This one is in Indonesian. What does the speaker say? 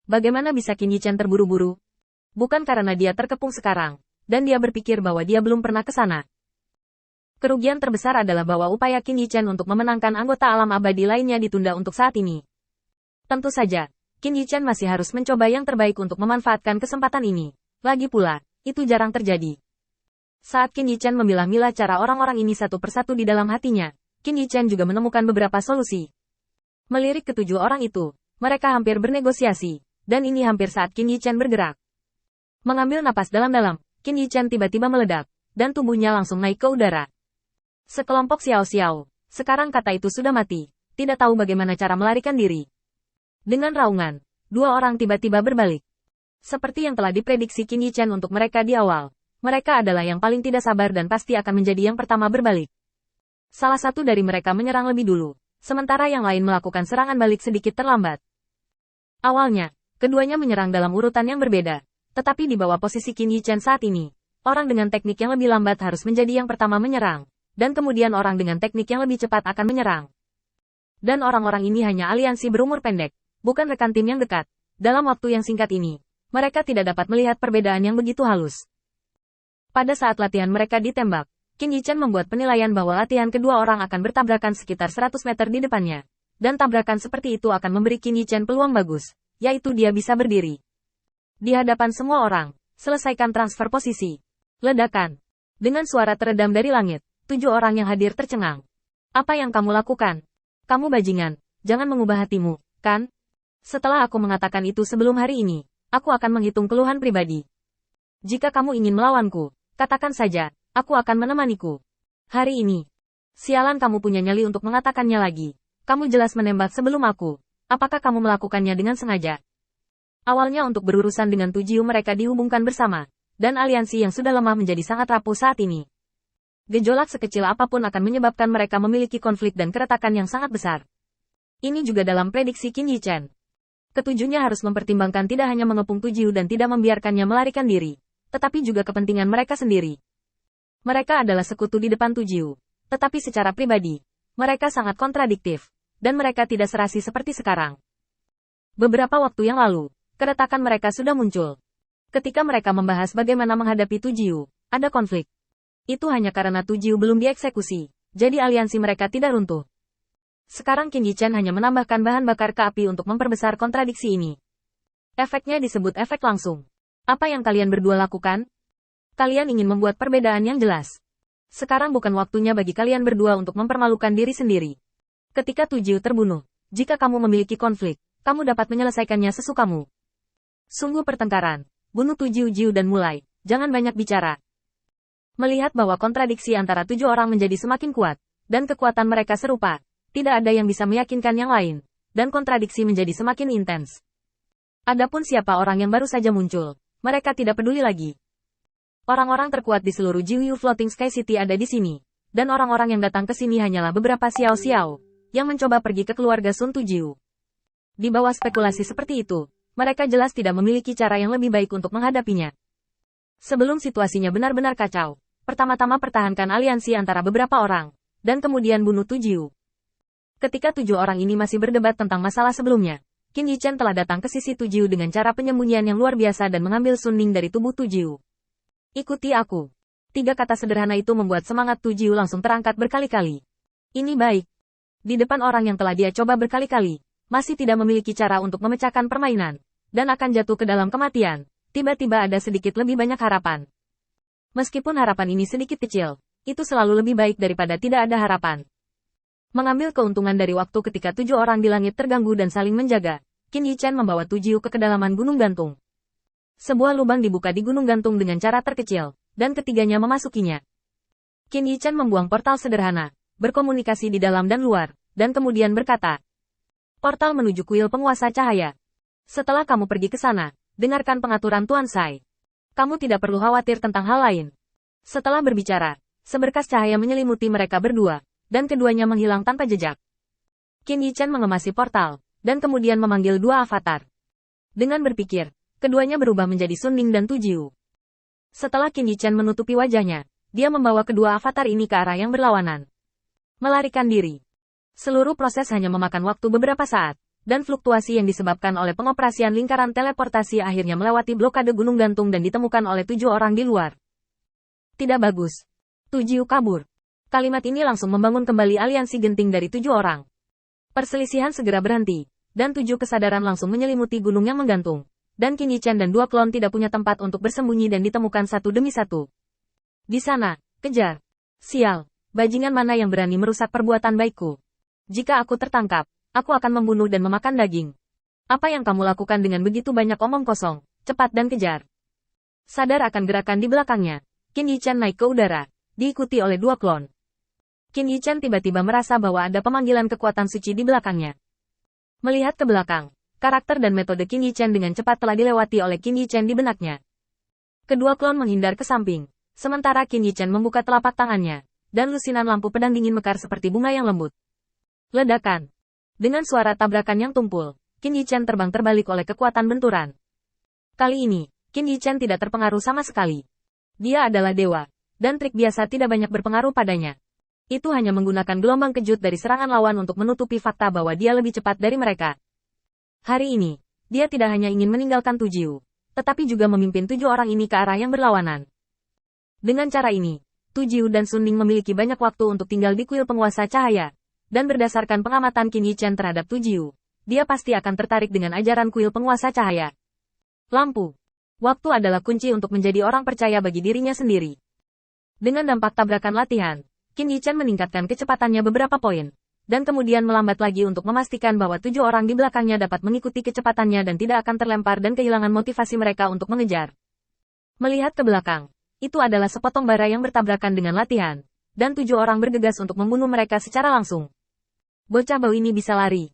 Bagaimana bisa Qin Yichen terburu-buru? Bukan karena dia terkepung sekarang, dan dia berpikir bahwa dia belum pernah ke sana. Kerugian terbesar adalah bahwa upaya Qin Yichen untuk memenangkan anggota alam abadi lainnya ditunda untuk saat ini. Tentu saja, Qin Yichen masih harus mencoba yang terbaik untuk memanfaatkan kesempatan ini. Lagi pula, itu jarang terjadi. Saat Qin Yichen memilah-milah cara orang-orang ini satu persatu di dalam hatinya, Qin Yichen juga menemukan beberapa solusi. Melirik ketujuh orang itu, mereka hampir bernegosiasi, dan ini hampir saat Qin Yichen bergerak. Mengambil napas dalam-dalam, Qin Yichen tiba-tiba meledak, dan tubuhnya langsung naik ke udara. Sekelompok xiao-xiao, sekarang kata itu sudah mati, tidak tahu bagaimana cara melarikan diri. Dengan raungan, dua orang tiba-tiba berbalik. Seperti yang telah diprediksi Qin Yichen untuk mereka di awal, mereka adalah yang paling tidak sabar dan pasti akan menjadi yang pertama berbalik. Salah satu dari mereka menyerang lebih dulu, sementara yang lain melakukan serangan balik sedikit terlambat. Awalnya, keduanya menyerang dalam urutan yang berbeda, tetapi di bawah posisi Qin Yichen saat ini, orang dengan teknik yang lebih lambat harus menjadi yang pertama menyerang, dan kemudian orang dengan teknik yang lebih cepat akan menyerang. Dan orang-orang ini hanya aliansi berumur pendek, bukan rekan tim yang dekat. Dalam waktu yang singkat ini, mereka tidak dapat melihat perbedaan yang begitu halus. Pada saat latihan mereka ditembak, Qin Yichen membuat penilaian bahwa latihan kedua orang akan bertabrakan sekitar 100 meter di depannya. Dan tabrakan seperti itu akan memberi Qin Yichen peluang bagus, yaitu dia bisa berdiri. Di hadapan semua orang, selesaikan transfer posisi. Ledakan. Dengan suara teredam dari langit, 7 orang yang hadir tercengang. Apa yang kamu lakukan? Kamu bajingan, jangan mengubah hatimu, kan? Setelah aku mengatakan itu sebelum hari ini, aku akan menghitung keluhan pribadi. Jika kamu ingin melawanku, katakan saja, aku akan menemaniku. Hari ini. Sialan kamu punya nyali untuk mengatakannya lagi. Kamu jelas menembak sebelum aku. Apakah kamu melakukannya dengan sengaja? Awalnya untuk berurusan dengan Tujiu mereka dihubungkan bersama, dan aliansi yang sudah lemah menjadi sangat rapuh saat ini. Gejolak sekecil apapun akan menyebabkan mereka memiliki konflik dan keretakan yang sangat besar. Ini juga dalam prediksi Qin Yichen. Ketujuhnya harus mempertimbangkan tidak hanya mengepung Tujiu dan tidak membiarkannya melarikan diri, tetapi juga kepentingan mereka sendiri. Mereka adalah sekutu di depan Tujiu, tetapi secara pribadi, mereka sangat kontradiktif, dan mereka tidak serasi seperti sekarang. Beberapa waktu yang lalu, keretakan mereka sudah muncul. Ketika mereka membahas bagaimana menghadapi Tujiu, ada konflik. Itu hanya karena Tujiu belum dieksekusi, jadi aliansi mereka tidak runtuh. Sekarang Qin Yichen hanya menambahkan bahan bakar ke api untuk memperbesar kontradiksi ini. Efeknya disebut efek langsung. Apa yang kalian berdua lakukan? Kalian ingin membuat perbedaan yang jelas. Sekarang bukan waktunya bagi kalian berdua untuk mempermalukan diri sendiri. Ketika Tujiu terbunuh, jika kamu memiliki konflik, kamu dapat menyelesaikannya sesukamu. Sungguh pertengkaran, bunuh Tujiu dan mulai, jangan banyak bicara. Melihat bahwa kontradiksi antara 7 orang menjadi semakin kuat, dan kekuatan mereka serupa, tidak ada yang bisa meyakinkan yang lain, dan kontradiksi menjadi semakin intens. Adapun siapa orang yang baru saja muncul, mereka tidak peduli lagi. Orang-orang terkuat di seluruh Jiuyu Floating Sky City ada di sini, dan orang-orang yang datang ke sini hanyalah beberapa xiao-xiao, yang mencoba pergi ke keluarga Sun Tujiu. Di bawah spekulasi seperti itu, mereka jelas tidak memiliki cara yang lebih baik untuk menghadapinya. Sebelum situasinya benar-benar kacau, pertama-tama pertahankan aliansi antara beberapa orang, dan kemudian bunuh Tujiu. Ketika 7 orang ini masih berdebat tentang masalah sebelumnya, Qin Yichen telah datang ke sisi Tujiu dengan cara penyembunyian yang luar biasa dan mengambil Suning dari tubuh Tujiu. Ikuti aku. 3 kata sederhana itu membuat semangat Tujiu langsung terangkat berkali-kali. Ini baik. Di depan orang yang telah dia coba berkali-kali, masih tidak memiliki cara untuk memecahkan permainan, dan akan jatuh ke dalam kematian, tiba-tiba ada sedikit lebih banyak harapan. Meskipun harapan ini sedikit kecil, itu selalu lebih baik daripada tidak ada harapan. Mengambil keuntungan dari waktu ketika 7 orang di langit terganggu dan saling menjaga, Qin Yichen membawa Tujiu ke kedalaman gunung gantung. Sebuah lubang dibuka di gunung gantung dengan cara terkecil, dan ketiganya memasukinya. Qin Yichen membuang portal sederhana, berkomunikasi di dalam dan luar, dan kemudian berkata, "Portal menuju kuil penguasa cahaya. Setelah kamu pergi ke sana, dengarkan pengaturan Tuan Sai. Kamu tidak perlu khawatir tentang hal lain." Setelah berbicara, seberkas cahaya menyelimuti mereka berdua, dan keduanya menghilang tanpa jejak. Qin Yichen mengemasi portal, dan kemudian memanggil 2 avatar. Dengan berpikir, keduanya berubah menjadi Suning dan Tujiu. Setelah Qin Yichen menutupi wajahnya, dia membawa kedua avatar ini ke arah yang berlawanan. Melarikan diri. Seluruh proses hanya memakan waktu beberapa saat, dan fluktuasi yang disebabkan oleh pengoperasian lingkaran teleportasi akhirnya melewati blokade gunung gantung dan ditemukan oleh 7 orang di luar. Tidak bagus. Tu Jiu kabur. Kalimat ini langsung membangun kembali aliansi genting dari 7 orang. Perselisihan segera berhenti, dan 7 kesadaran langsung menyelimuti gunung yang menggantung. Dan Qin Yichen dan 2 klon tidak punya tempat untuk bersembunyi dan ditemukan satu demi satu. Di sana, kejar. Sial, bajingan mana yang berani merusak perbuatan baikku? Jika aku tertangkap, aku akan membunuh dan memakan daging. Apa yang kamu lakukan dengan begitu banyak omong kosong? Cepat dan kejar. Sadar akan gerakan di belakangnya, Qin Yichen naik ke udara, diikuti oleh 2 klon. Qin Yichen tiba-tiba merasa bahwa ada pemanggilan kekuatan suci di belakangnya. Melihat ke belakang, karakter dan metode Qin Yichen dengan cepat telah dilewati oleh Qin Yichen di benaknya. Kedua klon menghindar ke samping, sementara Qin Yichen membuka telapak tangannya, dan lusinan lampu pedang dingin mekar seperti bunga yang lembut. Ledakan. Dengan suara tabrakan yang tumpul, Qin Yichen terbang terbalik oleh kekuatan benturan. Kali ini, Qin Yichen tidak terpengaruh sama sekali. Dia adalah dewa, dan trik biasa tidak banyak berpengaruh padanya. Itu hanya menggunakan gelombang kejut dari serangan lawan untuk menutupi fakta bahwa dia lebih cepat dari mereka. Hari ini, dia tidak hanya ingin meninggalkan Tu Jiu, tetapi juga memimpin 7 orang ini ke arah yang berlawanan. Dengan cara ini, Tu Jiu dan Sun Ning memiliki banyak waktu untuk tinggal di kuil penguasa cahaya. Dan berdasarkan pengamatan Qin Yichen terhadap Tu Jiu, dia pasti akan tertarik dengan ajaran kuil penguasa cahaya. Lampu. Waktu adalah kunci untuk menjadi orang percaya bagi dirinya sendiri. Dengan dampak tabrakan latihan, Qin Yichen meningkatkan kecepatannya beberapa poin, dan kemudian melambat lagi untuk memastikan bahwa 7 orang di belakangnya dapat mengikuti kecepatannya dan tidak akan terlempar dan kehilangan motivasi mereka untuk mengejar. Melihat ke belakang, itu adalah sepotong bara yang bertabrakan dengan latihan, dan 7 orang bergegas untuk membunuh mereka secara langsung. Bocah bau ini bisa lari.